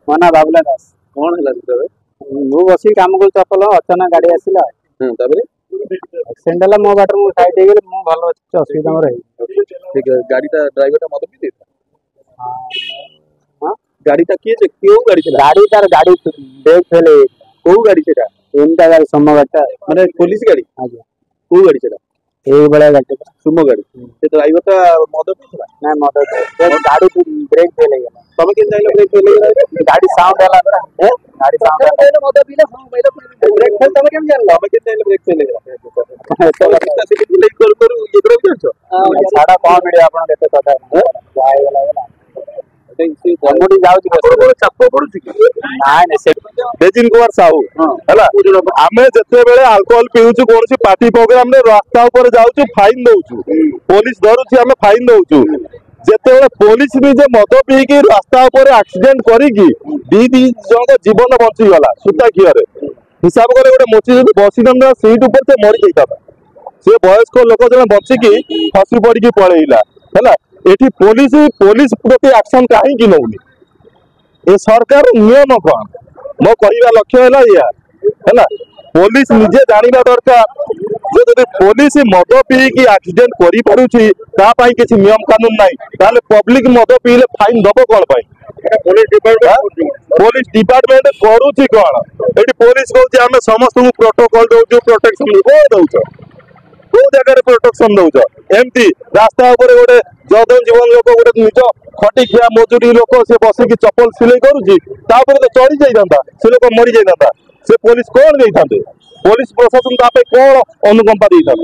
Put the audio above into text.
ମୋ ନା ବାବୁଲା ଦାସ। कौन है तबे? ମୁଁ ବସିକି କାମ କରୁଛି ଚପଲ ଅଚାନକ ଗାଡି ଆସିଲା तबे ଆକ୍ସିଡେଣ୍ଟ ହେଲା ମୋ ବାଟରେ ମୁଁ ସାଇଡ ହେଇଗଲି ମୁଁ ଭଲ ଅଛି କିଛି ଅସୁବିଧା ମୋର ହେଇନି। ठीक है गाड़ी टा ड्राइवर टा मत पी देता ହଁ गाड़ी टा किए जे क्यों गाड़ी चला ଗାଡି ତାର ଗାଡି ବ୍ରେକ୍ ଫେଲ୍ ହେଇଯାଇଛି। कोउ गाड़ी सेटा ଏମିତିଆ ଗାଡି ସମ ଗାଡିଟା माने पुलिस गाड़ी ଆଜ୍ଞା कोउ गाड़ी सेटा ଏଇଭଳିଆ ଗାଡିଟା सुमो गाड़ी से ड्राइवर टा मद पीला ନା ମଦ ଗାଡି ବ୍ରେକ୍ ଫେଲ୍ ହେଇଗଲା तमे के जाइलो ब्रेक फेल गला ଗାଡି ସାଉଣ୍ଡ ହେଲା ପରା ଗାଡି ସାଉଣ୍ଡ ହେଲା मद पीला ब्रेक फेल तमे केम जानलो तमे के जाइलो ब्रेक फेल गला तो से के ले कर ये कर बिचो ଛାଡ କଣ ଭିଡିଓ ଆପଣ କେତେ କଥା ଯାହା ହେଇଗଲା ଗମୁଡି ଯାଉଛି ଚାପ ପଡୁଛି ନାଇଁ ନାଇଁ ସେ ବେଜିନ କୁମାର ସାହୁ ହେଲା ଆମେ ଯେତେବେଳେ ଆଲକୋହଲ ପିଉଛୁ କୌଣସି ପାର୍ଟି ପ୍ରୋଗ୍ରାମ ରେ ରାସ୍ତା ଉପରେ ଯାଉଛୁ ଫାଇନ ଦଉଛୁ ପୋଲିସ ଧରୁଛି ଆମେ ଫାଇନ ଦଉଛୁ ଯେତେବେଳେ ପୋଲିସ ନିଜେ ମଦ ପିଇକି ରାସ୍ତା ଉପରେ ଆକ୍ସିଡେଣ୍ଟ କରିକି ଦି ଜଣଙ୍କ ଜୀବନ ବଞ୍ଚିଗଲା ସୂତା ଖିଅରେ ହିସାବ କଲେ ଗୋଟେ ମୋଚି ଯଦି ବସିଥାନ୍ତା ସିଟ୍ ଉପରେ ସେ ମରି ଯାଇଥାନ୍ତା ସେ ବୟସ୍କ ଲୋକ ଜଣେ ବଞ୍ଚିକି ଖସି ପଡିକି ପଳେଇଲା ହେଲା ଏଠି ପୋଲିସ ପ୍ରତି ଆକ୍ସନ କାହିଁକି ନଉନି ए सरकार नियम कौन मो कहवा लक्ष्य है या है पुलिस निजे जाना दरकार जे जब पुलिस मद पीकी एक्सीडेंट कर पारुची किसी नियम कानून ना पब्लिक मद पीले फाइन दब कौन पुलिस डिपार्टमेंट करुच्ची कौन ये पुलिस कौन आम समस्त प्रोटोकॉल दौ प्रोटेक्शन दौच कौ जगह प्रोटेक्शन दौच एमती रास्ता गोटे जदन जीवन लोक गोटे निज खटी खिया मजूरी लोक से बसिक चप्पल सिलाई करुच्ची तो चढ़ी जाता से लोक मरी जाता से पुलिस कौन नहीं पुलिस प्रशासन कौन अनुकंपा दे था।